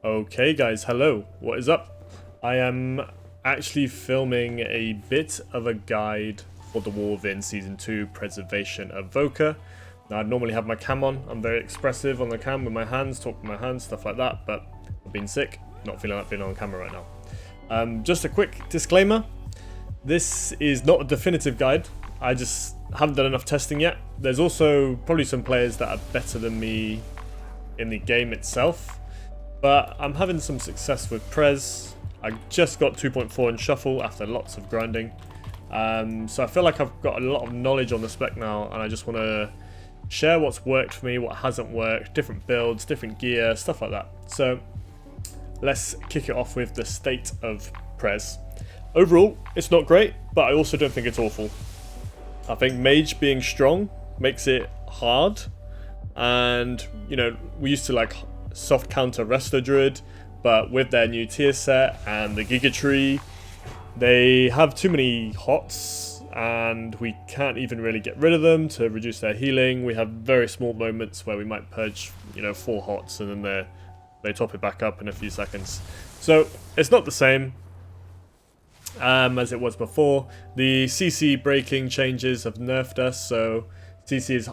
Okay guys, hello, what is up? I am actually filming a bit of a guide for the War Within Season 2 Preservation Evoker. Now I'd normally have my cam on, I'm very expressive on the cam with my hands, talk with my hands, stuff like that, but I've been sick, not feeling like being on camera right now. Just a quick disclaimer, this is not a definitive guide, I just haven't done enough testing yet. There's also probably some players that are better than me in the game itself. But I'm having some success with Prez. I just got 2.4 in Shuffle after lots of grinding. So I feel like I've got a lot of knowledge on the spec now, and I just want to share what's worked for me, what hasn't worked, different builds, different gear, stuff like that. So let's kick it off with the state of Prez. Overall, it's not great, but I also don't think it's awful. I think Mage being strong makes it hard, and you know, we used to like soft counter Resto Druid, but with their new tier set and the Giga Tree, they have too many hots and we can't even really get rid of them to reduce their healing. We have very small moments where we might purge, you know, 4 hots and then they top it back up in a few seconds. So it's not the same as it was before. The CC breaking changes have nerfed us, so CC is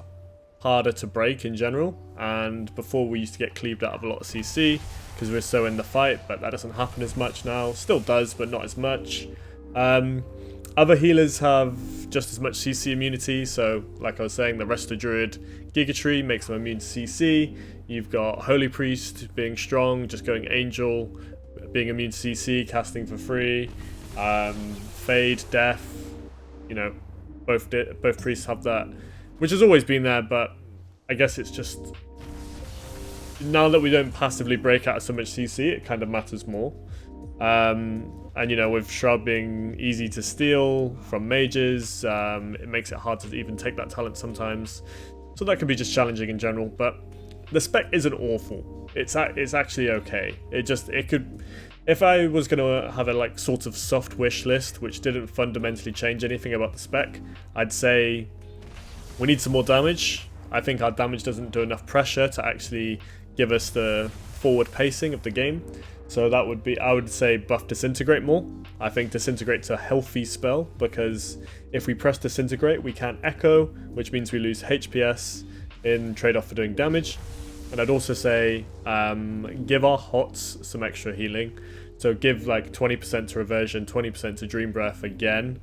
harder to break in general, and before we used to get cleaved out of a lot of CC because we're so in the fight, but that doesn't happen as much now. Still does, but not as much. Other healers have just as much CC immunity, so like I was saying, the Resto Druid Giga Tree makes them immune to CC. You've got Holy Priest being strong, just going Angel, being immune to CC, casting for free. Fade, Death, you know, both priests have that, which has always been there, but I guess it's just now that we don't passively break out of so much CC, it kind of matters more. And you know, with Shroud being easy to steal from mages, it makes it hard to even take that talent sometimes. So that can be just challenging in general, but the spec isn't awful. It's actually okay. It could. If I was going to have a like sort of soft wish list, which didn't fundamentally change anything about the spec, I'd say we need some more damage. I think our damage doesn't do enough pressure to actually give us the forward pacing of the game. So that would be, I would say, buff Disintegrate more. I think Disintegrate's a healthy spell, because if we press Disintegrate, we can't Echo, which means we lose HPS in trade-off for doing damage. And I'd also say give our hots some extra healing. So give like 20% to Reversion, 20% to Dream Breath again,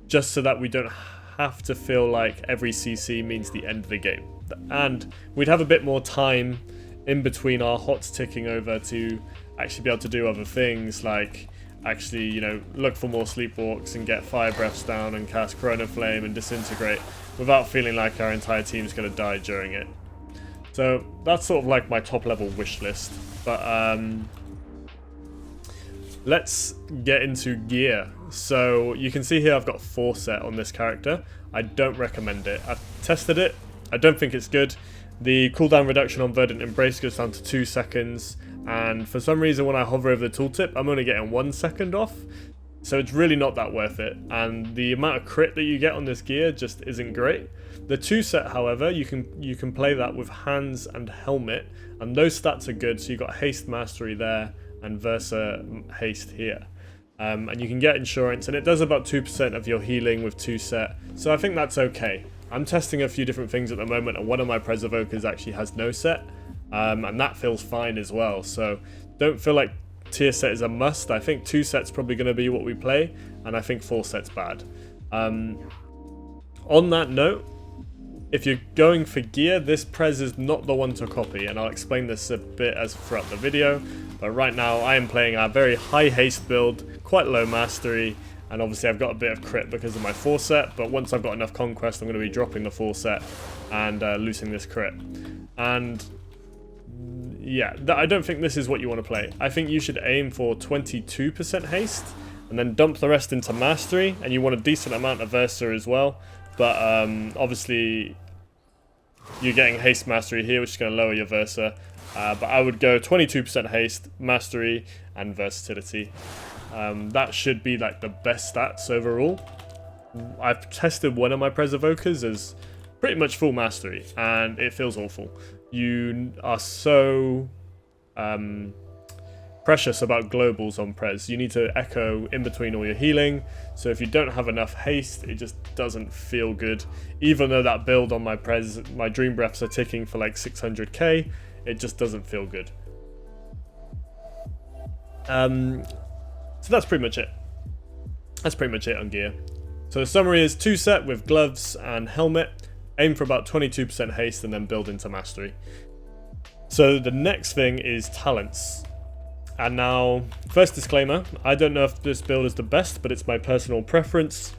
just so that we don't have to feel like every CC means the end of the game. And we'd have a bit more time in between our hots ticking over to actually be able to do other things, like actually, you know, look for more sleepwalks and get fire breaths down and cast Corona Flame and Disintegrate without feeling like our entire team's going to die during it. So that's sort of like my top level wish list. But let's get into gear. So you can see here I've got 4 set on this character. I don't recommend it. I've tested it. I don't think it's good. The cooldown reduction on Verdant Embrace goes down to 2 seconds. And for some reason when I hover over the tooltip, I'm only getting 1 second off. So it's really not that worth it. And the amount of crit that you get on this gear just isn't great. The 2 set, however, you can play that with Hands and Helmet, and those stats are good. So you've got Haste Mastery there and Versa Haste here. And you can get Insurance, and it does about 2% of your healing with 2 set. So I think that's okay. I'm testing a few different things at the moment, and one of my Preservokers actually has no set, and that feels fine as well. So don't feel like tier set is a must. I think 2 set's probably going to be what we play, and I think 4 set's bad. On that note, if you're going for gear, this Prez is not the one to copy, and I'll explain this a bit as throughout the video. But right now I am playing a very high haste build, quite low mastery, and obviously I've got a bit of crit because of my 4 set, but once I've got enough conquest, I'm going to be dropping the 4 set and losing this crit. And yeah, I don't think this is what you want to play. I think you should aim for 22% haste and then dump the rest into mastery, and you want a decent amount of Versa as well. But obviously you're getting haste mastery here, which is going to lower your Versa. But I would go 22% haste, mastery, and versatility. That should be like the best stats overall. I've tested one of my Preservokers as pretty much full mastery, and it feels awful. You are so precious about globals on Pres. You need to echo in between all your healing, so if you don't have enough haste, it just doesn't feel good. Even though that build on my Pres, my Dream Breaths are ticking for like 600k, it just doesn't feel good. So that's pretty much it. That's pretty much it on gear. So the summary is 2 set with gloves and helmet, aim for about 22% haste and then build into mastery. So the next thing is talents. And now, first disclaimer, I don't know if this build is the best, but it's my personal preference.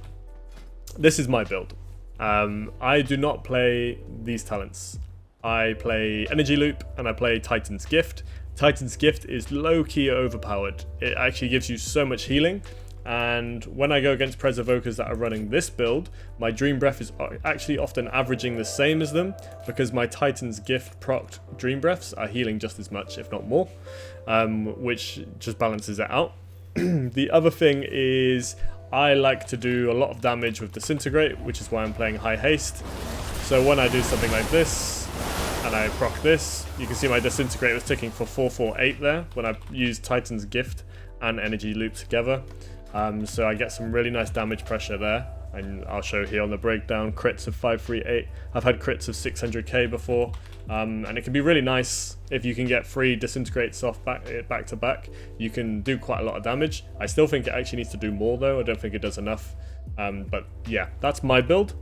This is my build. I do not play these talents. I play Energy Loop and I play Titan's Gift. Titan's Gift is low-key overpowered. It actually gives you so much healing. And when I go against Preservokers that are running this build, my Dream Breath is actually often averaging the same as them because my Titan's Gift procced Dream Breaths are healing just as much, if not more, which just balances it out. The other thing is I like to do a lot of damage with Disintegrate, which is why I'm playing High Haste. So when I do something like this, and I proc this, you can see my Disintegrate was ticking for 448 there when I used Titan's Gift and Energy Loop together. So I get some really nice damage pressure there, and I'll show here on the breakdown crits of 538. I've had crits of 600k before, and it can be really nice if you can get 3 disintegrates off back to back. You can do quite a lot of damage. I still think it actually needs to do more though. I don't think it does enough, but yeah, that's my build.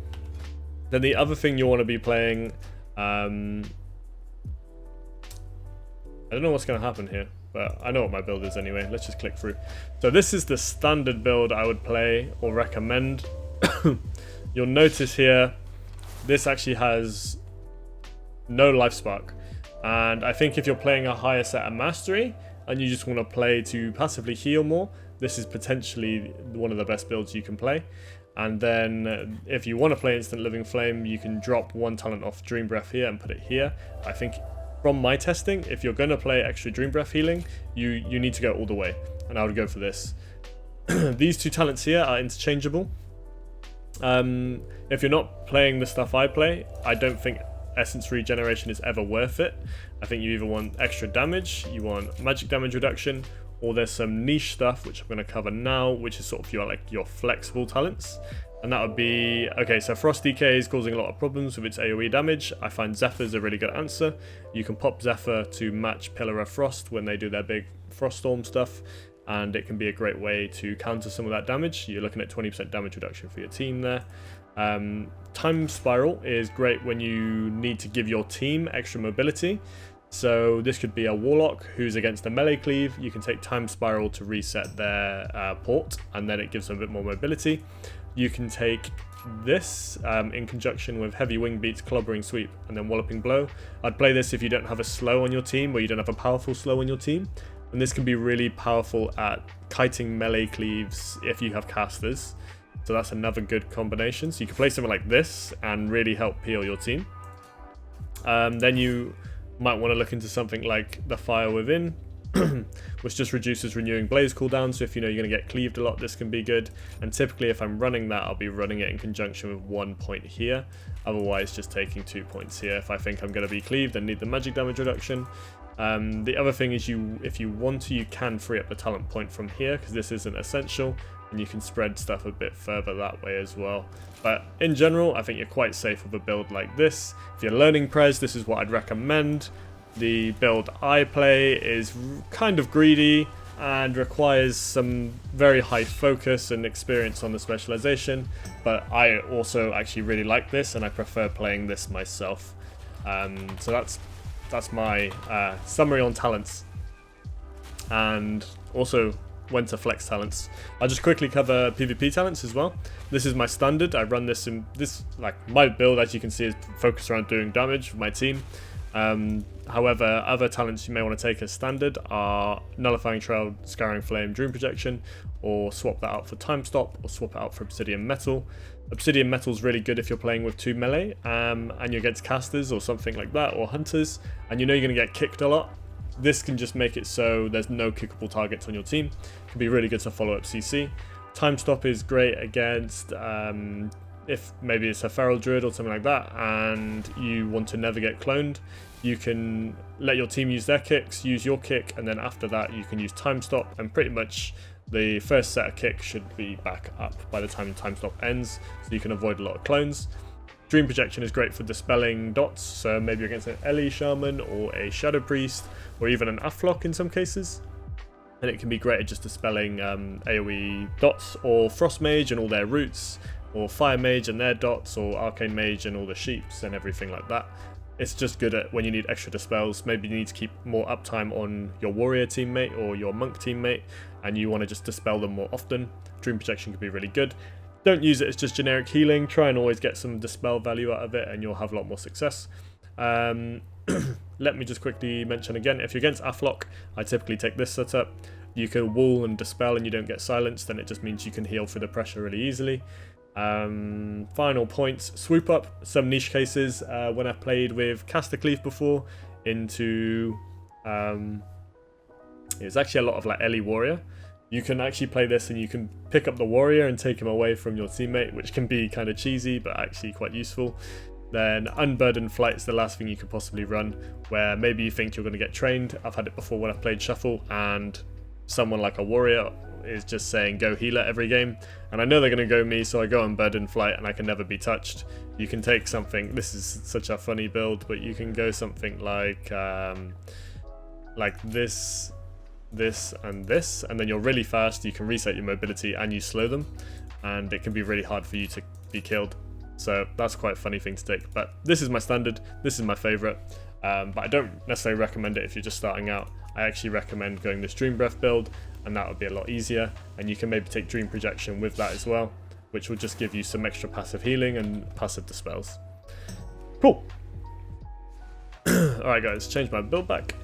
Then the other thing you want to be playing, I don't know what's going to happen here, but I know what my build is anyway. Let's just click through. So this is the standard build I would play or recommend. You'll notice here, this actually has no life spark. And I think if you're playing a higher set of mastery and you just want to play to passively heal more, this is potentially one of the best builds you can play. And then if you want to play Instant Living Flame, you can drop 1 talent off Dream Breath here and put it here. I think from my testing, if you're going to play extra Dream Breath healing, you need to go all the way, and I would go for this. These 2 talents here are interchangeable. If you're not playing the stuff I play, I don't think Essence Regeneration is ever worth it. I think you either want extra damage, you want magic damage reduction, or there's some niche stuff, which I'm going to cover now, which is sort of your flexible talents. And that would be, okay, so Frost DK is causing a lot of problems with its AoE damage. I find Zephyr's a really good answer. You can pop Zephyr to match Pillar of Frost when they do their big Frost Storm stuff, and it can be a great way to counter some of that damage. You're looking at 20% damage reduction for your team there. Time Spiral is great when you need to give your team extra mobility. So this could be a Warlock who's against a melee cleave. You can take Time Spiral to reset their port, and then it gives them a bit more mobility. You can take this in conjunction with Heavy Wing Beats, Clobbering Sweep, and then Walloping Blow. I'd play this if you don't have a slow on your team, or you don't have a powerful slow on your team. And this can be really powerful at kiting melee cleaves if you have casters. So that's another good combination. So you can play something like this and really help peel your team. Then you might want to look into something like the Fire Within, which just reduces renewing blaze cooldown. So if you know you're going to get cleaved a lot, this can be good. And typically if I'm running that, I'll be running it in conjunction with 1 point here. Otherwise just taking 2 points here if I think I'm going to be cleaved and need the magic damage reduction. The other thing is if you want to, you can free up the talent point from here, because this isn't essential, and you can spread stuff a bit further that way as well. But in general, I think you're quite safe with a build like this. If you're learning Pres, this is what I'd recommend. The build I play is kind of greedy and requires some very high focus and experience on the specialization, but I also actually really like this and I prefer playing this myself. So that's my summary on talents, and also when to flex talents. I'll just quickly cover PvP talents as well. This is my standard. I run this in this, like, my build, as you can see, is focused around doing damage for my team. However, other talents you may want to take as standard are Nullifying Shroud, Scouring Flame, Dream Projection, or swap that out for Time Stop, or swap it out for Obsidian Metal. Obsidian Metal is really good if you're playing with 2 melee, and you're against casters or something like that, or hunters, and you know you're going to get kicked a lot. This can just make it so there's no kickable targets on your team. It can be really good to follow up CC. Time Stop is great against if maybe it's a Feral Druid or something like that and you want to never get cloned. you can let your team use their kicks, use your kick, and then after that you can use time stop, and pretty much the first set of kicks should be back up by the time the time stop ends, so you can avoid a lot of clones. Dream Projection is great for dispelling dots, so maybe against an Ellie Shaman or a Shadow Priest or even an Aflock in some cases. And it can be great at just dispelling AoE dots, or Frost Mage and all their roots, or Fire Mage and their dots, or Arcane Mage and all the sheeps and everything like that. It's just good at when you need extra dispels. Maybe you need to keep more uptime on your warrior teammate or your monk teammate, and you want to just dispel them more often. Dream Projection can be really good. Don't use it as just generic healing. Try and always get some dispel value out of it, and you'll have a lot more success. Let me just quickly mention again, if you're against Aflock, I typically take this setup. You can wall and dispel and you don't get silenced, then it just means you can heal through the pressure really easily. Final points, swoop up. Some niche cases, when I've played with Caster Cleave before into it's actually a lot of like Ellie Warrior. You can actually play this and you can pick up the warrior and take him away from your teammate, which can be kind of cheesy but actually quite useful. Then Unburdened Flight is the last thing you could possibly run, where maybe you think you're going to get trained. I've had it before when I've played Shuffle, and someone like a warrior is just saying go healer every game, and I know they're going to go me, so I go Unburdened Flight and I can never be touched. You can take something, this is such a funny build, but you can go something like this, and this, and then you're really fast, you can reset your mobility and you slow them, and it can be really hard for you to be killed. So that's quite a funny thing to take, but this is my standard, this is my favourite, but I don't necessarily recommend it if you're just starting out. I actually recommend going this Dream Breath build, and that would be a lot easier, and you can maybe take Dream Projection with that as well, which will just give you some extra passive healing and passive dispels. Cool. Alright guys, change my build back.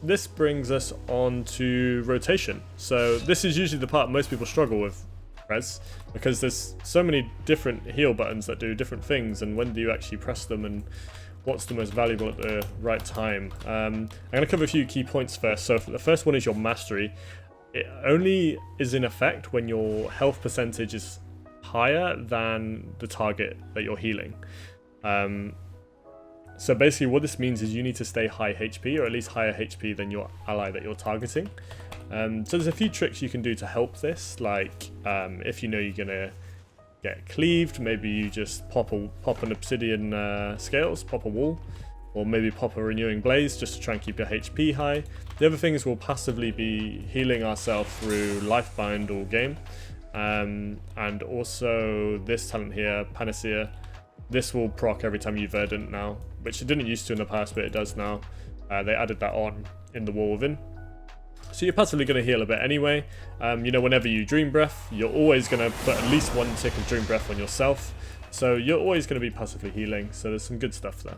This brings us on to rotation. So this is usually the part most people struggle with Pres, because there's so many different heal buttons that do different things, and when do you actually press them, and what's the most valuable at the right time. I'm going to cover a few key points first. So the first one is your mastery. It only is in effect when your health percentage is higher than the target that you're healing. So basically what this means is you need to stay high HP, or at least higher HP than your ally that you're targeting. So there's a few tricks you can do to help this, like if you know you're going to get cleaved, maybe you just pop an obsidian scales, pop a wall, or maybe pop a renewing blaze just to try and keep your HP high. The other thing is we'll passively be healing ourselves through Lifebind all game, and also this talent here, Panacea. This will proc every time you Verdant now, which it didn't used to in the past, but it does now. They added that on in the War Within. So you're passively going to heal a bit anyway. You know, whenever you Dream Breath, you're always going to put at least one tick of Dream Breath on yourself. So you're always going to be passively healing. So there's some good stuff there.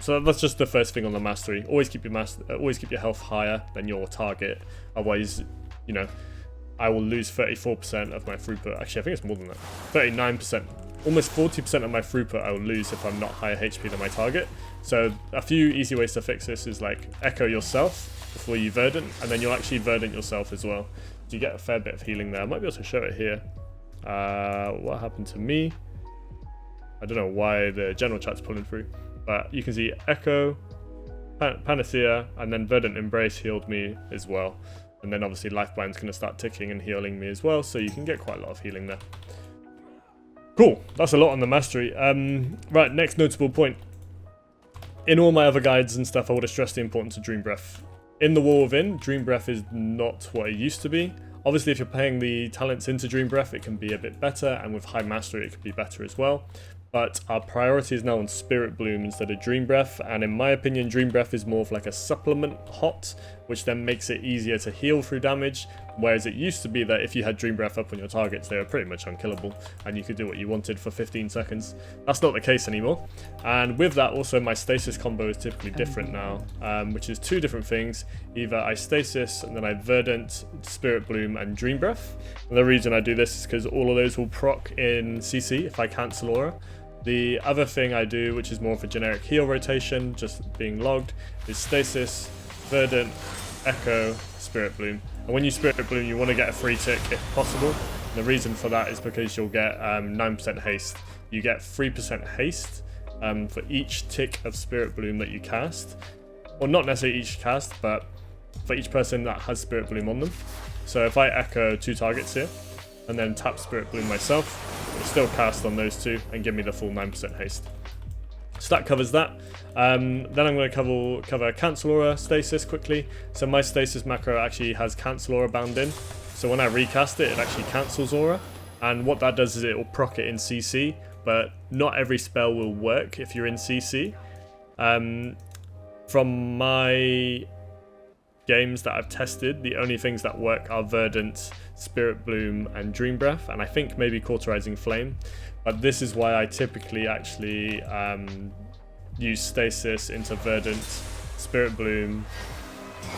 So that's just the first thing on the mastery. Always keep your health higher than your target. Otherwise, you know, I will lose 34% of my throughput. Actually, I think it's more than that. 39%. Almost 40% of my throughput I will lose if I'm not higher HP than my target. So a few easy ways to fix this is like echo yourself before you Verdant, and then you'll actually Verdant yourself as well. So you get a fair bit of healing there. I might be able to show it here. What happened to me? I don't know why the general chat's pulling through, but you can see Echo, Panacea, and then Verdant Embrace healed me as well. And then obviously Lifebind's going to start ticking and healing me as well, so you can get quite a lot of healing there. Cool, that's a lot on the mastery. Right, next notable point. In all my other guides and stuff, I would have stressed the importance of Dream Breath. In the War Within, Dream Breath is not what it used to be. Obviously, if you're paying the talents into Dream Breath, it can be a bit better, and with high mastery, it could be better as well. But our priority is now on Spirit Bloom instead of Dream Breath, and in my opinion, Dream Breath is more of like a supplement hot, which then makes it easier to heal through damage, whereas it used to be that if you had Dream Breath up on your targets, they were pretty much unkillable, and you could do what you wanted for 15 seconds. That's not the case anymore, and with that also my stasis combo is typically different now, which is two different things. Either I stasis, and then I Verdant, Spirit Bloom, and Dream Breath. And the reason I do this is because all of those will proc in CC if I cancel Aura. The other thing I do, which is more of a generic heal rotation, just being logged, is Stasis, Verdant, Echo, Spirit Bloom. And when you Spirit Bloom, you want to get a free tick if possible. And the reason for that is because you'll get 9% haste. You get 3% haste for each tick of Spirit Bloom that you cast. Or not necessarily each cast, but for each person that has Spirit Bloom on them. So if I echo 2 targets here, and then tap Spirit Bloom myself, it'll still cast on those 2 and give me the full 9% haste. So that covers that. Then I'm going to cover Cancel Aura Stasis quickly. So my Stasis macro actually has Cancel Aura bound in. So when I recast it, it actually cancels Aura. And what that does is it will proc it in CC, but not every spell will work if you're in CC. From my games that I've tested, the only things that work are Verdant, Spirit Bloom, and Dream Breath, and I think maybe Cauterizing Flame. But this is why I typically actually use Stasis into Verdant, Spirit Bloom,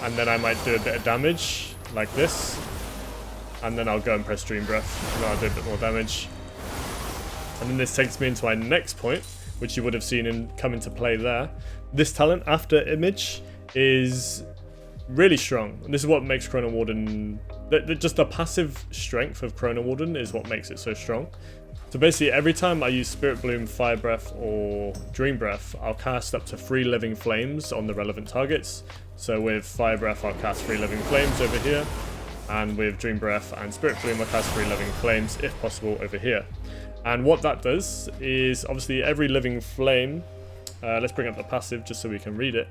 and then I might do a bit of damage, like this, and then I'll go and press Dream Breath, and then I'll do a bit more damage. And then this takes me into my next point, which you would have seen come into play there. This talent, After Image, is really strong. And this is what makes Chrono Warden... just the passive strength of Chrono Warden is what makes it so strong. So basically, every time I use Spirit Bloom, Fire Breath, or Dream Breath, I'll cast up to 3 Living Flames on the relevant targets. So with Fire Breath, I'll cast 3 Living Flames over here. And with Dream Breath and Spirit Bloom, I'll cast 3 Living Flames, if possible, over here. And what that does is, obviously, every Living Flame... let's bring up the passive just so we can read it.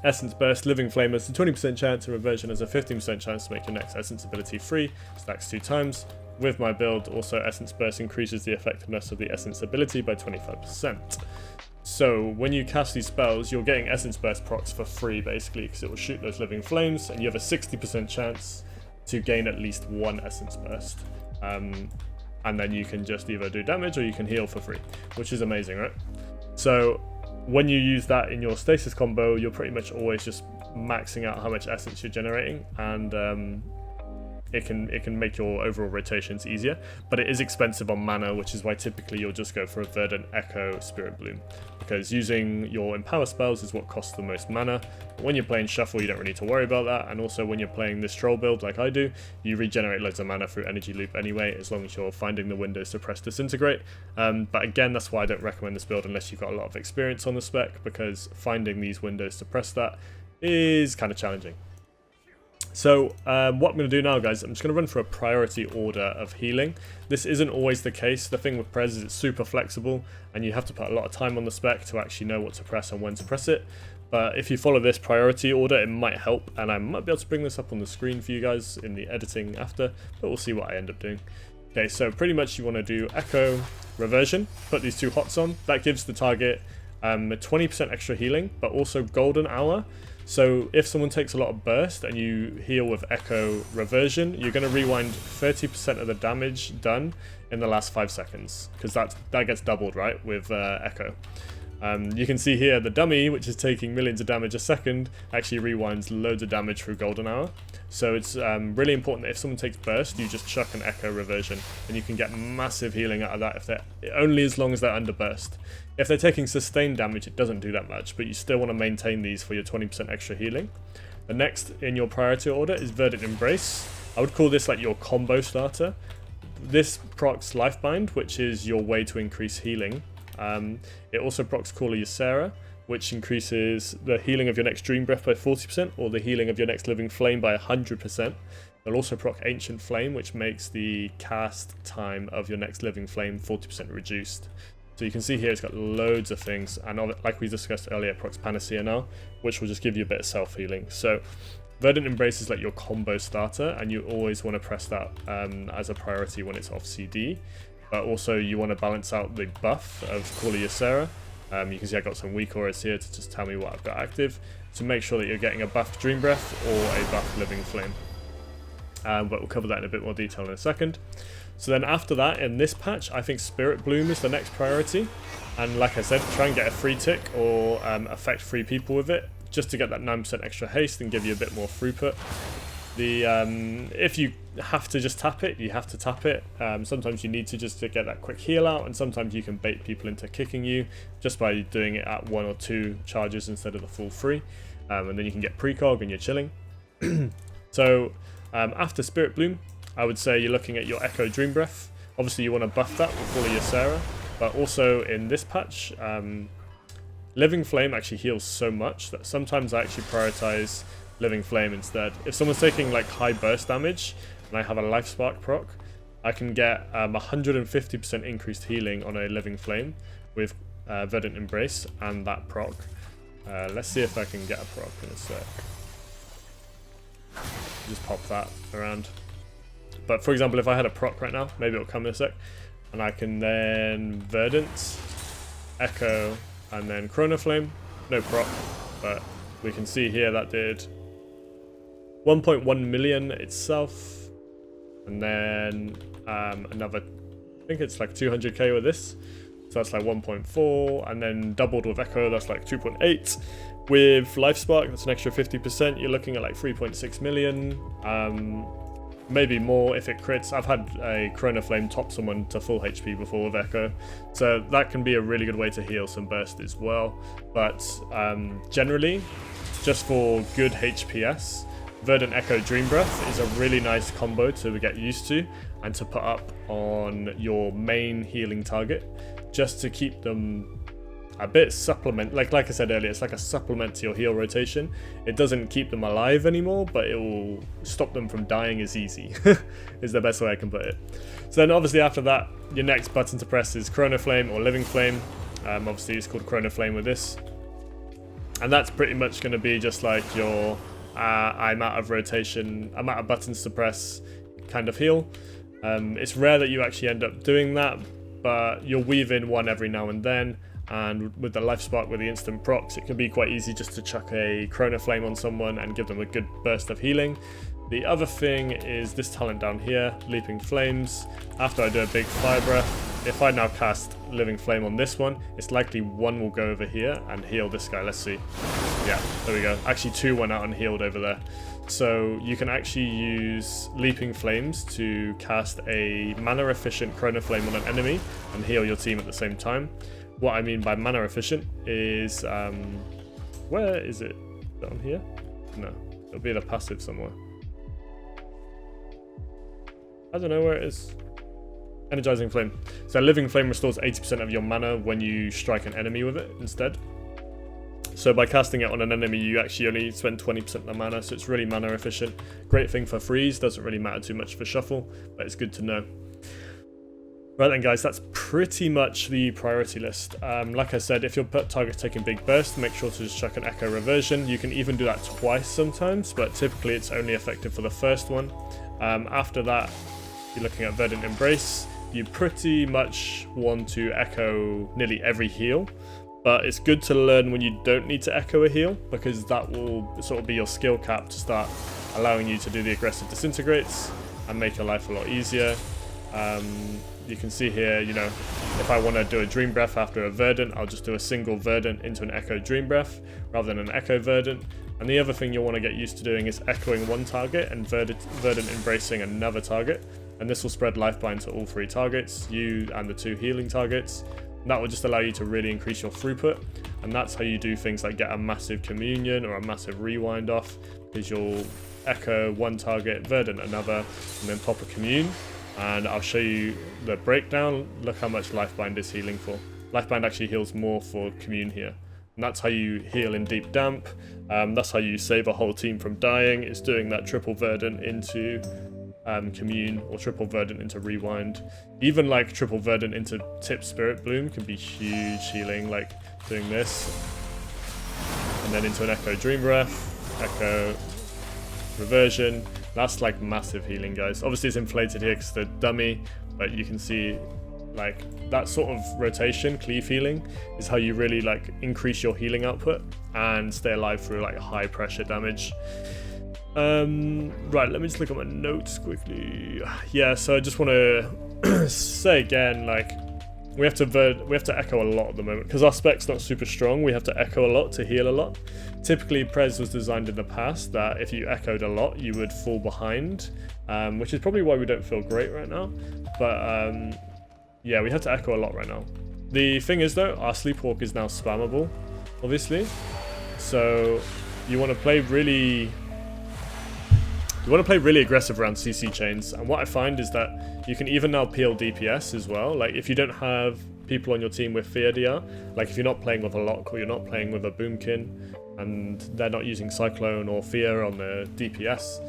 Essence Burst, Living Flame has a 20% chance, and Reversion has a 15% chance to make your next Essence ability free. Stacks 2 times. With my build, also Essence Burst increases the effectiveness of the Essence ability by 25%. So when you cast these spells, you're getting Essence Burst procs for free, basically, because it will shoot those Living Flames, and you have a 60% chance to gain at least 1 Essence Burst. And then you can just either do damage or you can heal for free, which is amazing, right? So when you use that in your Stasis combo, you're pretty much always just maxing out how much essence you're generating, and it can make your overall rotations easier, but it is expensive on mana, which is why typically you'll just go for a Verdant, Echo, Spirit Bloom, because using your Empower spells is what costs the most mana. But when you're playing Shuffle, you don't really need to worry about that, and also when you're playing this Troll build like I do, you regenerate loads of mana through Energy Loop anyway, as long as you're finding the windows to press Disintegrate. But again, that's why I don't recommend this build unless you've got a lot of experience on the spec, because finding these windows to press that is kind of challenging. So what I'm going to do now, guys, I'm just going to run for a priority order of healing. This isn't always the case. The thing with Prez is it's super flexible, and you have to put a lot of time on the spec to actually know what to press and when to press it. But if you follow this priority order, it might help, and I might be able to bring this up on the screen for you guys in the editing after, but we'll see what I end up doing. Okay, so pretty much you want to do Echo, Reversion, put these 2 hots on. That gives the target 20% extra healing, but also Golden Hour. So if someone takes a lot of burst and you heal with Echo Reversion, you're going to rewind 30% of the damage done in the last 5 seconds, because that gets doubled, right, with Echo. You can see here the dummy, which is taking millions of damage a second, actually rewinds loads of damage through Golden Hour. So it's really important that if someone takes burst, you just chuck an Echo Reversion, and you can get massive healing out of that only as long as they're under burst. If they're taking sustained damage, it doesn't do that much, but you still want to maintain these for your 20% extra healing. The next in your priority order is Verdant Embrace. I would call this like your combo starter. This procs Lifebind, which is your way to increase healing. It also procs Call of Ysera, which increases the healing of your next Dream Breath by 40%, or the healing of your next Living Flame by 100%. They'll also proc Ancient Flame, which makes the cast time of your next Living Flame 40% reduced. So you can see here it's got loads of things, and like we discussed earlier, it procs Panacea now, which will just give you a bit of self-healing. So Verdant Embrace is like your combo starter, and you always want to press that as a priority when it's off CD. But also you want to balance out the buff of Call of Ysera. You can see I got some weak auras here to just tell me what I've got active, to make sure that you're getting a buff Dream Breath or a buff Living Flame. But we'll cover that in a bit more detail in a second. So then after that, in this patch, I think Spirit Bloom is the next priority. And like I said, try and get a free tick or affect 3 people with it, just to get that 9% extra haste and give you a bit more throughput. If you have to just tap it, you have to tap it. Sometimes you need to just to get that quick heal out, and sometimes you can bait people into kicking you just by doing it at 1 or 2 charges instead of the full 3. And then you can get precog and you're chilling. So after Spirit Bloom, I would say you're looking at your Echo Dream Breath. Obviously you want to buff that with Call of Ysera. but also in this patch, Living Flame actually heals so much that sometimes I actually prioritize Living Flame instead. If someone's taking like high burst damage and I have a Life Spark proc, I can get 150% increased healing on a Living Flame with Verdant Embrace and that proc. Let's see if I can get a proc in a sec. Just pop that around. But for example, if I had a proc right now, maybe it'll come in a sec, and I can then Verdant, Echo, and then Chrono Flame. No proc, but we can see here that did 1.1 million itself, and then another, I think it's like 200k with this, so that's like 1.4, and then doubled with Echo, that's like 2.8. With Life Spark, that's an extra 50%, you're looking at like 3.6 million, maybe more if it crits. I've had a Chrono Flame top someone to full HP before with Echo, so that can be a really good way to heal some burst as well. But generally, just for good HPS, Verdant Echo Dream Breath is a really nice combo to get used to and to put up on your main healing target, just to keep them a bit supplement, like I said earlier, it's like a supplement to your heal rotation. It doesn't keep them alive anymore, but it will stop them from dying as easy, is the best way I can put it. So then obviously after that, your next button to press is Chrono Flame or Living Flame. Obviously it's called Chrono Flame with this. And that's pretty much going to be just like your I'm out of rotation, I'm out of buttons to press kind of heal. It's rare that you actually end up doing that, but you'll weave in one every now and then. And with the Life Spark with the instant procs, it can be quite easy just to chuck a Chrono Flame on someone and give them a good burst of healing. The other thing is this talent down here, Leaping Flames. After I do a big Fire Breath, if I now cast Living Flame on this one, it's likely one will go over here and heal this guy. Let's see. Yeah, there we go. Actually 2 went out and healed over there. So you can actually use Leaping Flames to cast a mana efficient Chrono Flame on an enemy and heal your team at the same time. What I mean by mana efficient is, where is it? Down here? No, it'll be the passive somewhere. I don't know where it is. Energizing Flame. So Living Flame restores 80% of your mana when you strike an enemy with it instead. So by casting it on an enemy, you actually only spend 20% of the mana, so it's really mana efficient. Great thing for freeze, doesn't really matter too much for shuffle, but it's good to know. Right then guys, that's pretty much the priority list. Like I said, if your target's taking big burst, make sure to just chuck an Echo Reversion. You can even do that twice sometimes, but typically it's only effective for the first one. After that, you're looking at Verdant Embrace. You pretty much want to echo nearly every heal, but it's good to learn when you don't need to echo a heal, because that will sort of be your skill cap to start allowing you to do the aggressive disintegrates and make your life a lot easier. You can see here, you know, if I want to do a Dream Breath after a Verdant, I'll just do a single Verdant into an Echo Dream Breath rather than an Echo Verdant. And the other thing you'll want to get used to doing is echoing one target and Verdant embracing another target. And this will spread Lifebind to all 3 targets, you and the 2 healing targets. And that will just allow you to really increase your throughput. And that's how you do things like get a massive Communion or a massive Rewind off, because you'll echo one target, Verdant another, and then pop a Commune. And I'll show you the breakdown. Look how much Lifebind is healing for. Lifebind actually heals more for Commune here. And that's how you heal in Deep Damp. That's how you save a whole team from dying. It's doing that triple Verdant into Commune or triple Verdant into Rewind. Even like triple Verdant into Tip Spirit Bloom can be huge healing, like doing this. And then into an Echo Dream Breath, Echo Reversion. That's like massive healing, guys. Obviously it's inflated here because the dummy, but you can see like that sort of rotation, cleave healing, is how you really like increase your healing output and stay alive through like high pressure damage. Right, let me just look at my notes quickly. Yeah, so I just want to say again, like we have to echo a lot at the moment because our spec's not super strong. We have to echo a lot to heal a lot. Typically, Prez was designed in the past that if you echoed a lot, you would fall behind, which is probably why we don't feel great right now. But yeah, we have to echo a lot right now. The thing is though, our Sleepwalk is now spammable, obviously. So you want to play really aggressive around CC chains. And what I find is that you can even now peel DPS as well. Like if you don't have people on your team with Fear DR, like if you're not playing with a Lock or you're not playing with a Boomkin and they're not using Cyclone or Fear on the DPS,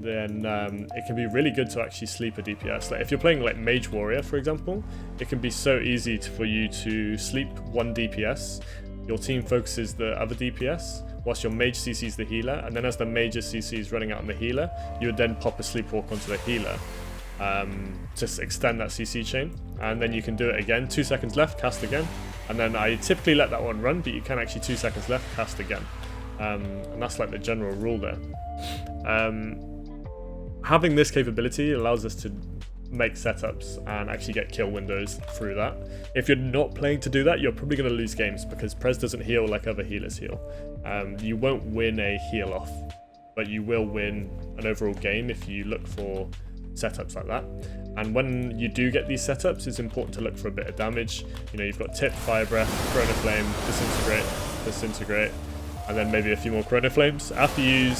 then it can be really good to actually sleep a DPS. Like if you're playing like Mage Warrior, for example, it can be so easy for you to sleep one DPS, your team focuses the other DPS, whilst your mage CC's the healer, and then as the major CC is running out on the healer, you would then pop a sleepwalk onto the healer. Just extend that CC chain, and then you can do it again. 2 seconds left, cast again, and then I typically let that one run, but you can actually 2 seconds left, cast again. And that's like the general rule there. Having this capability allows us to make setups and actually get kill windows through that. If you're not playing to do that, you're probably going to lose games because Prez doesn't heal like other healers heal. You won't win a heal off, but you will win an overall game if you look for setups like that. And when you do get these setups, it's important to look for a bit of damage. You know, you've got Tip, Fire Breath, Chrono Flame, Disintegrate, and then maybe a few more Chrono Flames. After you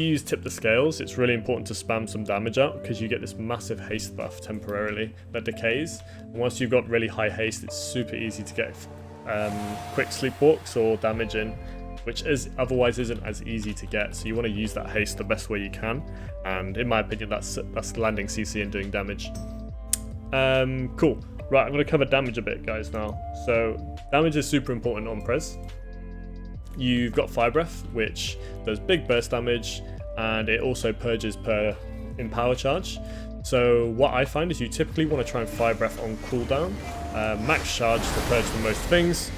use Tip the Scales, it's really important to spam some damage out because you get this massive haste buff temporarily that decays. And once you've got really high haste, it's super easy to get quick sleepwalks or damage in, which otherwise isn't as easy to get. So you want to use that haste the best way you can. And in my opinion, that's landing CC and doing damage. Cool. Right, I'm going to cover damage a bit, guys, now. So damage is super important on Prez. You've got Fire Breath, which does big burst damage, and it also purges per Empower charge. So what I find is you typically want to try and Fire Breath on cooldown, max charge to purge the most things,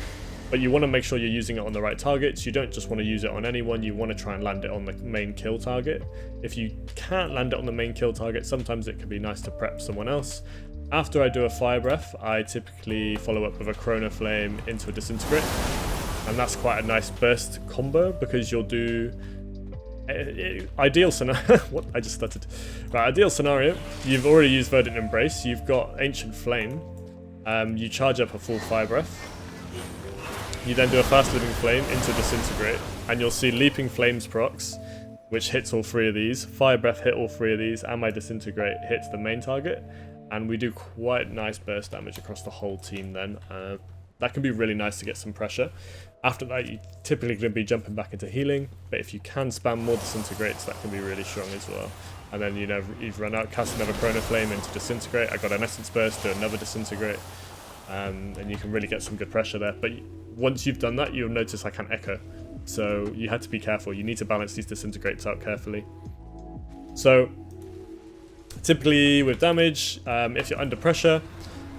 but you want to make sure you're using it on the right targets. You don't just want to use it on anyone, you want to try and land it on the main kill target. If you can't land it on the main kill target, sometimes it can be nice to prep someone else. After I do a Fire Breath, I typically follow up with a Chrono Flame into a Disintegrate. And that's quite a nice burst combo because you'll do ideal scenario. What? I just stuttered. Right, ideal scenario. You've already used Verdant Embrace. You've got Ancient Flame. You charge up a full Fire Breath. You then do a Fast Living Flame into Disintegrate, and you'll see Leaping Flames procs, which hits all three of these. Fire Breath hit all three of these, and my Disintegrate hits the main target. And we do quite nice burst damage across the whole team then. That can be really nice to get some pressure. After that, you're typically going to be jumping back into healing, but if you can spam more Disintegrates, that can be really strong as well. And then, you know, you've run out, cast another Chrono Flame into Disintegrate. I got an Essence Burst, do another Disintegrate, and you can really get some good pressure there. But once you've done that, you'll notice I can Echo. So you had to be careful. You need to balance these Disintegrates out carefully. So typically with damage, if you're under pressure,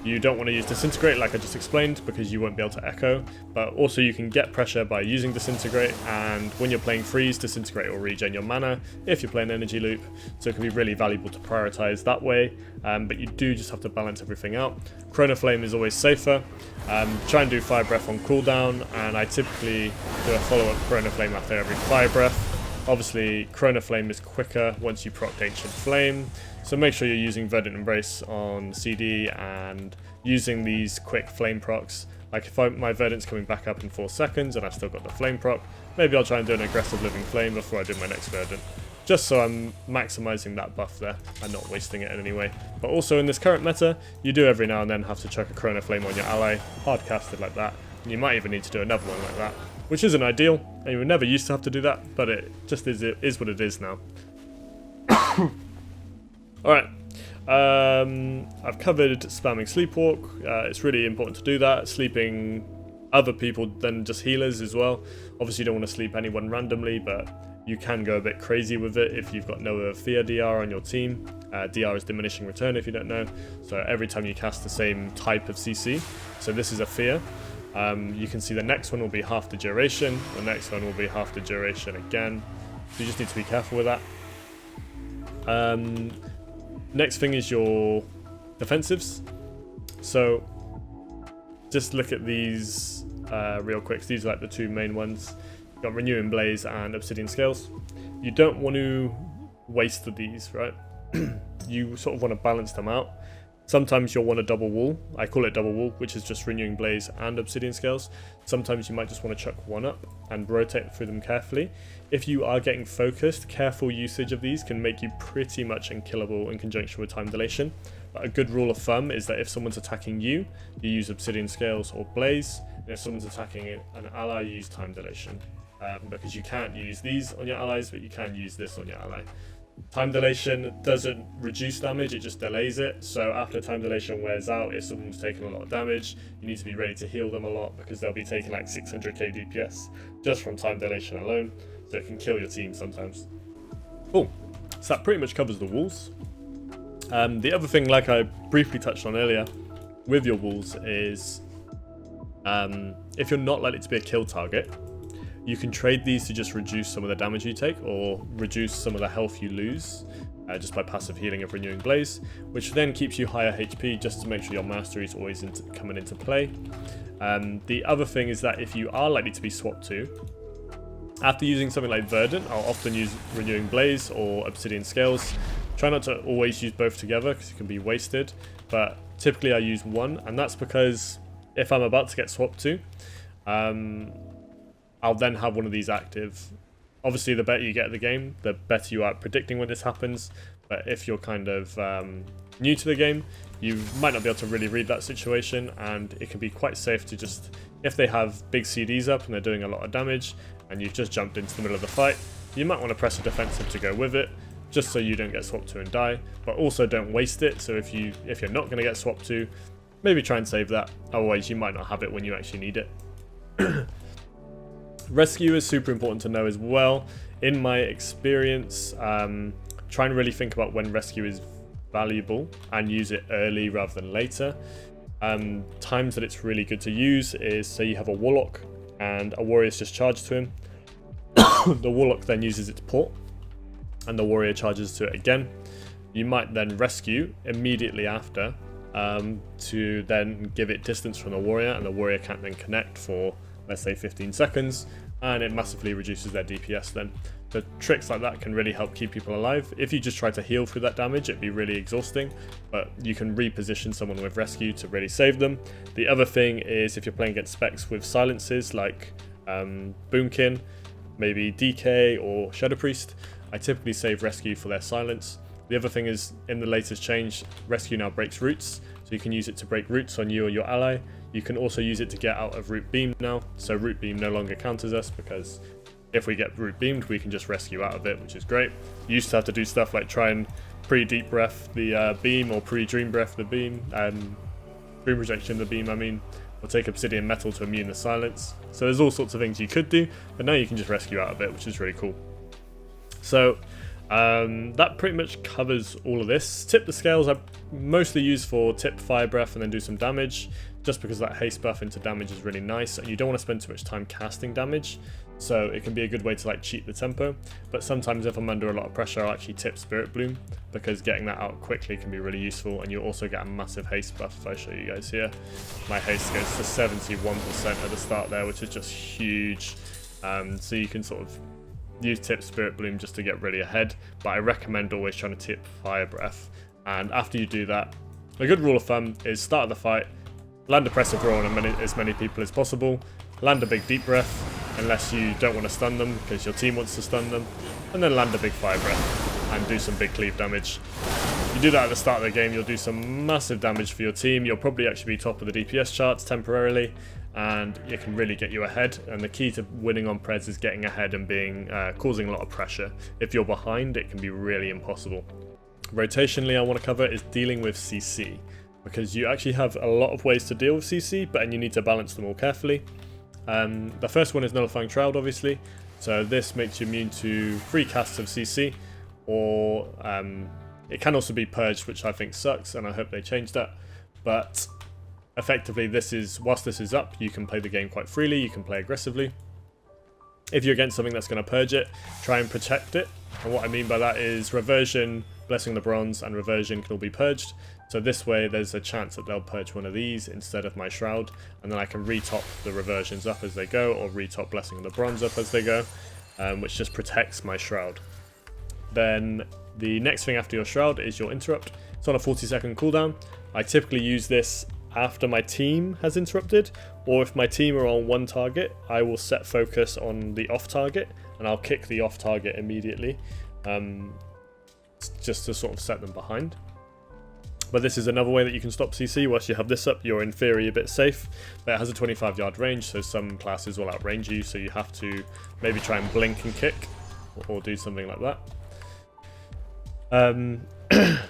you don't want to use Disintegrate like I just explained because you won't be able to Echo, but also you can get pressure by using Disintegrate, and when you're playing Freeze, Disintegrate will regen your mana if you're playing Energy Loop, so it can be really valuable to prioritize that way, but you do just have to balance everything out. Chrono Flame is always safer. Try and do Fire Breath on cooldown, and I typically do a follow-up Chrono Flame after every Fire Breath. Obviously, Chrono Flame is quicker once you proc Ancient Flame, so make sure you're using Verdant Embrace on CD and using these quick flame procs. Like if my Verdant's coming back up in 4 seconds and I've still got the flame proc, maybe I'll try and do an aggressive Living Flame before I do my next Verdant, just so I'm maximizing that buff there and not wasting it in any way. But also in this current meta, you do every now and then have to chuck a Chrono Flame on your ally, hard casted like that, and you might even need to do another one like that, which isn't ideal, and you never used to have to do that, but it just is what it is now. Alright, I've covered spamming Sleepwalk. It's really important to do that, sleeping other people than just healers as well. Obviously you don't want to sleep anyone randomly, but you can go a bit crazy with it if you've got no Fear DR on your team. DR is diminishing return if you don't know, so every time you cast the same type of CC, so this is a Fear. You can see the next one will be half the duration, the next one will be half the duration again, so you just need to be careful with that. Next thing is your defensives. So just look at these real quick. These are like the two main ones. You've got Renewing Blaze and Obsidian Scales. You don't want to waste these, right? You sort of want to balance them out. Sometimes you'll want a double wall. I call it double wall, which is just renewing blaze and obsidian scales. Sometimes you might just want to chuck one up and rotate through them carefully. If you are getting focused, careful usage of these can make you pretty much unkillable in conjunction with time dilation. But a good rule of thumb is that if someone's attacking you, you use obsidian scales or blaze. And if someone's attacking an ally, you use time dilation. Because you can't use these on your allies, but you can use this on your ally. Time dilation doesn't reduce damage, it just delays it. So after time dilation wears out, if someone's taking a lot of damage, you need to be ready to heal them a lot, because they'll be taking like 600k DPS just from time dilation alone. So it can kill your team sometimes. Cool. So that pretty much covers the walls. The other thing, like I briefly touched on earlier, with your walls is if you're not likely to be a kill target, you can trade these to just reduce some of the damage you take or reduce some of the health you lose just by passive healing of renewing blaze, which then keeps you higher HP just to make sure your mastery is always coming into play. The other thing is that if you are likely to be swapped to, after using something like Verdant, I'll often use renewing blaze or obsidian scales. Try not to always use both together because it can be wasted, but typically I use one, and that's because if I'm about to get swapped to, I'll then have one of these active. Obviously, the better you get at the game, the better you are at predicting when this happens. But if you're kind of new to the game, you might not be able to really read that situation, and it can be quite safe to just, if they have big CDs up and they're doing a lot of damage, and you've just jumped into the middle of the fight, you might want to press a defensive to go with it, just so you don't get swapped to and die. But also don't waste it. So if you're not going to get swapped to, maybe try and save that. Otherwise, you might not have it when you actually need it. Rescue is super important to know as well. In my experience, try and really think about when rescue is valuable and use it early rather than later. Times that it's really good to use is, say you have a warlock and a warrior's just charged to him. The warlock then uses its port and the warrior charges to it again. You might then rescue immediately after to then give it distance from the warrior, and the warrior can't then connect for, let's say, 15 seconds, and it massively reduces their DPS then. So tricks like that can really help keep people alive. If you just try to heal through that damage, it'd be really exhausting, but you can reposition someone with rescue to really save them. The other thing is, if you're playing against specs with silences like Boomkin, maybe DK or Shadow Priest, I typically save rescue for their silence. The other thing is, in the latest change, rescue now breaks roots, so you can use it to break roots on you or your ally. You can also use it to get out of root beam now, so root beam no longer counters us, because if we get root beamed, we can just rescue out of it, which is great. You used to have to do stuff like try and pre-deep breath the beam, or pre-dream breath the beam, dream rejection the beam, or take obsidian metal to immune the silence. So there's all sorts of things you could do, but now you can just rescue out of it, which is really cool. So that pretty much covers all of this. Tip the scales I mostly use for tip fire breath and then do some damage, just because that haste buff into damage is really nice, and you don't want to spend too much time casting damage, so it can be a good way to like cheat the tempo. But sometimes if I'm under a lot of pressure, I'll actually tip Spirit Bloom, because getting that out quickly can be really useful, and you also get a massive haste buff. If I show you guys here, my haste goes to 71% at the start there, which is just huge. So you can sort of use tip Spirit Bloom just to get really ahead, but I recommend always trying to tip Fire Breath. And after you do that, a good rule of thumb is start the fight, land a Pressive Roar on as many people as possible, land a big Deep Breath, unless you don't want to stun them because your team wants to stun them, and then land a big Fire Breath and do some big cleave damage. You do that at the start of the game, you'll do some massive damage for your team. You'll probably actually be top of the DPS charts temporarily, and it can really get you ahead. And the key to winning on Prez is getting ahead and being causing a lot of pressure. If you're behind, it can be really impossible. Rotationally, I want to cover is dealing with CC, because you actually have a lot of ways to deal with CC, but you need to balance them all carefully. The first one is Nullifying Shroud, obviously. So this makes you immune to 3 casts of CC, or it can also be purged, which I think sucks, and I hope they change that. But effectively, whilst this is up, you can play the game quite freely, you can play aggressively. If you're against something that's going to purge it, try and protect it. And what I mean by that is Reversion, Blessing the Bronze, and Reversion can all be purged. So this way there's a chance that they'll purge one of these instead of my Shroud, and then I can retop the Reversions up as they go, or retop Blessing of the Bronze up as they go, which just protects my Shroud. Then the next thing after your Shroud is your Interrupt. It's on a 40-second cooldown. I typically use this after my team has interrupted, or if my team are on one target, I will set focus on the off target and I'll kick the off target immediately, just to sort of set them behind. But this is another way that you can stop CC. Whilst you have this up, you're in theory a bit safe, but it has a 25-yard range, so some classes will outrange you, so you have to maybe try and blink and kick or do something like that.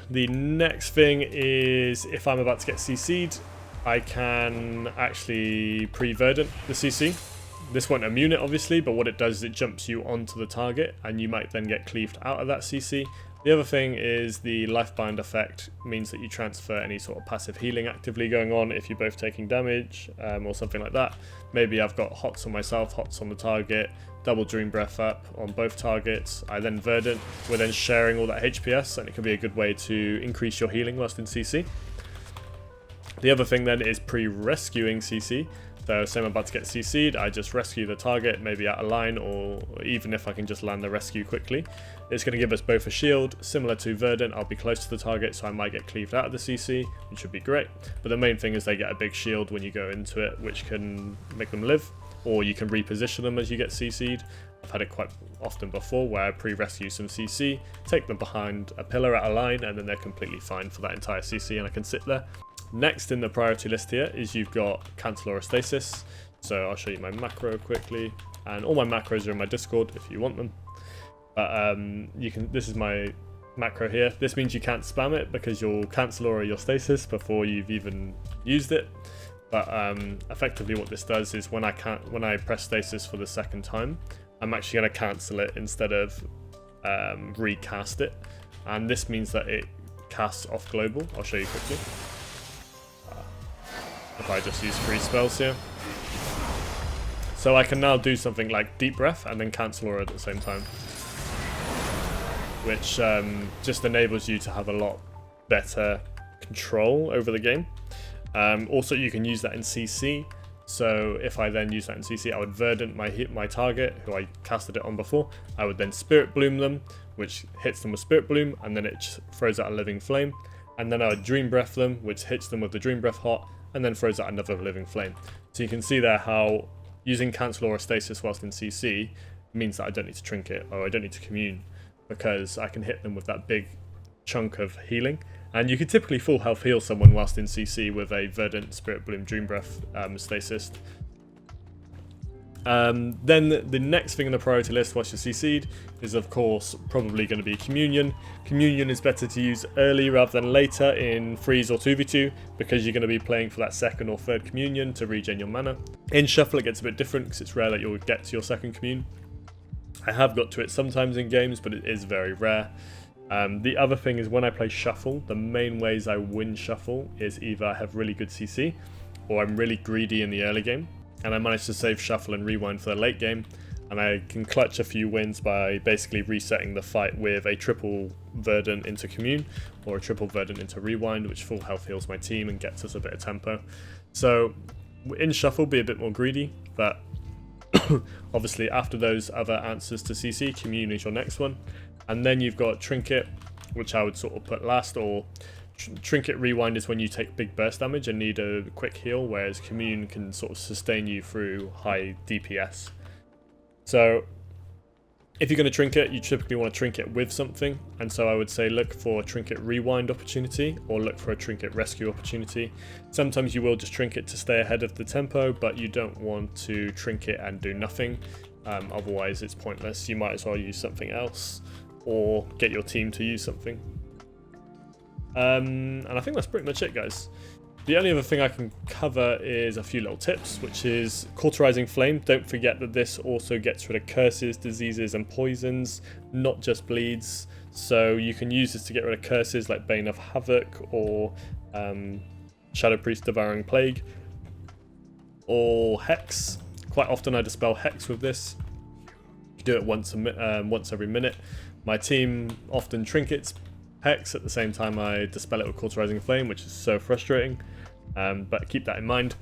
The next thing is, if I'm about to get CC'd, I can actually pre-verdant the CC. This won't immune it obviously, but what it does is it jumps you onto the target and you might then get cleaved out of that CC. The other thing is the lifebind effect means that you transfer any sort of passive healing actively going on if you're both taking damage, or something like that. Maybe I've got hots on myself, hots on the target, double dream breath up on both targets. I then verdant, we're then sharing all that HPS, and it can be a good way to increase your healing whilst in CC. The other thing then is pre-rescuing CC. So say I'm about to get CC'd, I just rescue the target, maybe out of line, or even if I can just land the rescue quickly. It's going to give us both a shield, similar to Verdant. I'll be close to the target, so I might get cleaved out of the CC, which would be great. But the main thing is they get a big shield when you go into it, which can make them live, or you can reposition them as you get CC'd. I've had it quite often before where I pre-rescue some CC, take them behind a pillar out of line, and then they're completely fine for that entire CC, and I can sit there. Next in the priority list here is you've got cancel or stasis. So I'll show you my macro quickly, and all my macros are in my Discord if you want them. But this is my macro here. This means you can't spam it because you'll cancel or your stasis before you've even used it. But effectively what this does is when I press stasis for the second time, I'm actually going to cancel it instead of recast it. And this means that it casts off global. I'll show you quickly. If I just use 3 spells here. So I can now do something like deep breath and then cancel aura at the same time. Which just enables you to have a lot better control over the game. Also you can use that in CC. So if I then use that in CC, I would verdant my target, who I casted it on before. I would then spirit bloom them, which hits them with spirit bloom, and then it throws out a living flame. And then I would dream breath them, which hits them with the dream breath hot, and then throws out another living flame. So you can see there how using cancel or stasis whilst in CC means that I don't need to trinket or I don't need to commune, because I can hit them with that big chunk of healing. And you could typically full health heal someone whilst in CC with a Verdant, Spirit Bloom, Dream Breath stasis. Then the next thing on the priority list whilst you're CC'd is of course probably going to be Communion. Communion is better to use early rather than later in Freeze or 2v2 because you're going to be playing for that second or third Communion to regen your mana. In Shuffle it gets a bit different because it's rare that you'll get to your second Commune. I have got to it sometimes in games, but it is very rare. The other thing is when I play Shuffle, the main ways I win Shuffle is either I have really good CC or I'm really greedy in the early game and I manage to save Shuffle and Rewind for the late game, and I can clutch a few wins by basically resetting the fight with a triple Verdant into Commune or a triple Verdant into Rewind, which full health heals my team and gets us a bit of tempo. So in Shuffle be a bit more greedy, but obviously after those other answers to CC, Commune is your next one. And then you've got Trinket, which I would sort of put last, or Trinket Rewind is when you take big burst damage and need a quick heal, whereas Commune can sort of sustain you through high DPS. So if you're going to Trinket, you typically want to Trinket with something, and so I would say look for a Trinket Rewind opportunity or look for a Trinket Rescue opportunity. Sometimes you will just Trinket to stay ahead of the tempo, but you don't want to Trinket and do nothing, otherwise it's pointless. You might as well use something else or get your team to use something. And I think that's pretty much it, guys. The only other thing I can cover is a few little tips, which is Cauterizing Flame. Don't forget that this also gets rid of curses, diseases and poisons, not just bleeds. So you can use this to get rid of curses like Bane of Havoc or Shadow Priest Devouring Plague or Hex. Quite often I dispel Hex with this. You do it once every minute. My team often trinkets Hex at the same time I dispel it with Cauterizing Flame, which is so frustrating, but keep that in mind.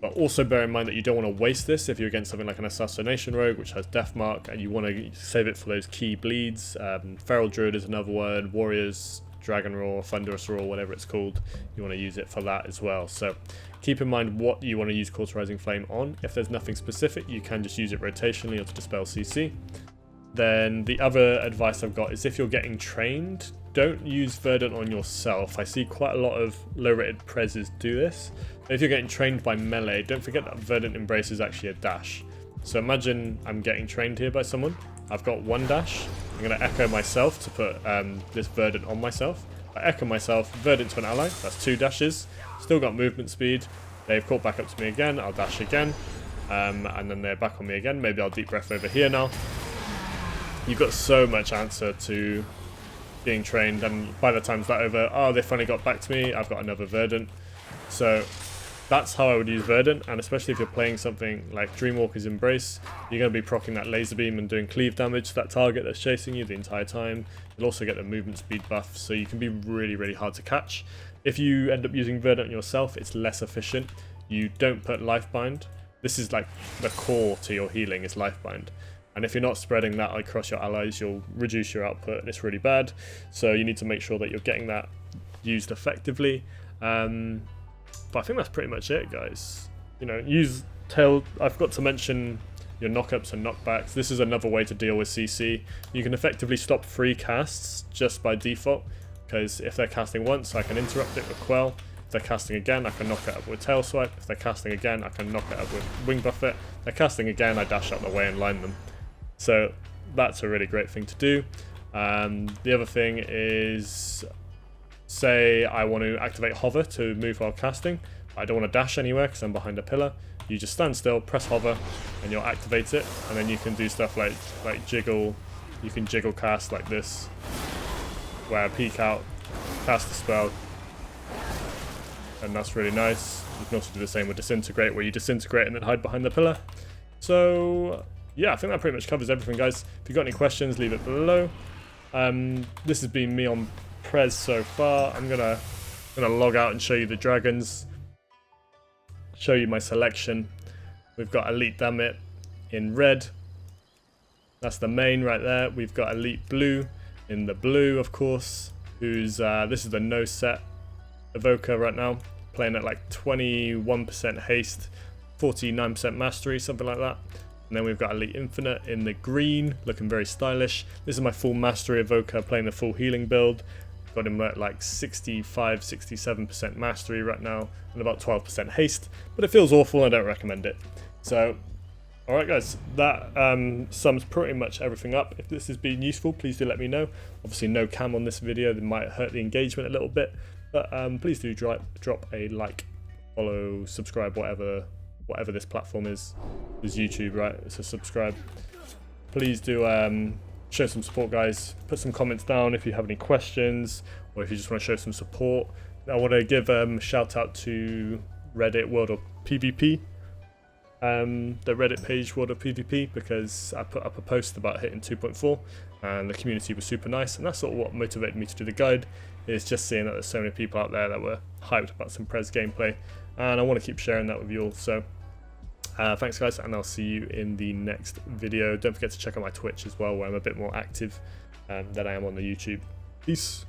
But also bear in mind that you don't want to waste this if you're against something like an Assassination Rogue, which has Death Mark, and you want to save it for those key bleeds. Feral Druid is another one, Warriors, Dragon Roar, Thunderous Roar, whatever it's called, you want to use it for that as well. So keep in mind what you want to use Cauterizing Flame on. If there's nothing specific, you can just use it rotationally or to dispel CC. Then the other advice I've got is if you're getting trained, don't use Verdant on yourself. I see quite a lot of low-rated Prezes do this. If you're getting trained by melee, don't forget that Verdant Embrace is actually a dash. So imagine I'm getting trained here by someone. I've got one dash. I'm going to echo myself to put this Verdant on myself. I echo myself, Verdant to an ally. That's 2 dashes. Still got movement speed. They've caught back up to me again. I'll dash again. And then they're back on me again. Maybe I'll deep breath over here now. You've got so much answer to being trained, and by the time's that over, oh, they finally got back to me, I've got another Verdant. So that's how I would use Verdant, and especially if you're playing something like Dreamwalker's Embrace, you're going to be proccing that laser beam and doing cleave damage to that target that's chasing you the entire time. You'll also get the movement speed buff, so you can be really, really hard to catch. If you end up using Verdant yourself, it's less efficient. You don't put Lifebind. This is like the core to your healing, is Lifebind. And if you're not spreading that across your allies, you'll reduce your output, and it's really bad. So you need to make sure that you're getting that used effectively. But I think that's pretty much it, guys. You know, use tail. I forgot to mention your knockups and knockbacks. This is another way to deal with CC. You can effectively stop free casts just by default, because if they're casting once, I can interrupt it with Quell. If they're casting again, I can knock it up with Tail Swipe. If they're casting again, I can knock it up with Wing Buffet. If they're casting again, I dash out the way and line them. So that's a really great thing to do. The other thing is, say I want to activate Hover to move while casting. I don't want to dash anywhere because I'm behind a pillar. You just stand still, press Hover, and you'll activate it. And then you can do stuff like jiggle. You can jiggle cast like this, where I peek out, cast the spell, and that's really nice. You can also do the same with Disintegrate, where you disintegrate and then hide behind the pillar. So yeah, I think that pretty much covers everything, guys. If you've got any questions, leave it below. This has been me on Prez so far. I'm gonna log out and show you the dragons. Show you my selection. We've got Elite Dammit in red. That's the main right there. We've got Elite Blue in the blue, of course. Who's this is the no set Evoker right now, playing at like 21% haste, 49% mastery, something like that. And then we've got Elite Infinite in the green, looking very stylish. This is my full mastery Evoker, playing the full healing build. Got him at like 65, 67% mastery right now, and about 12% haste. But it feels awful, and I don't recommend it. So, alright guys, that sums pretty much everything up. If this has been useful, please do let me know. Obviously no cam on this video, that might hurt the engagement a little bit. But please do drop a like, follow, subscribe, whatever this platform is. There's YouTube, right? So subscribe. Please do show some support, guys. Put some comments down if you have any questions, or if you just want to show some support. I want to give a shout out to Reddit World of PvP, the Reddit page World of PvP, because I put up a post about hitting 2.4 and the community was super nice, and that's sort of what motivated me to do the guide, is just seeing that there's so many people out there that were hyped about some Prez gameplay, and I want to keep sharing that with you all. So thanks guys, and I'll see you in the next video. Don't forget to check out my Twitch as well, where I'm a bit more active than I am on the YouTube. Peace.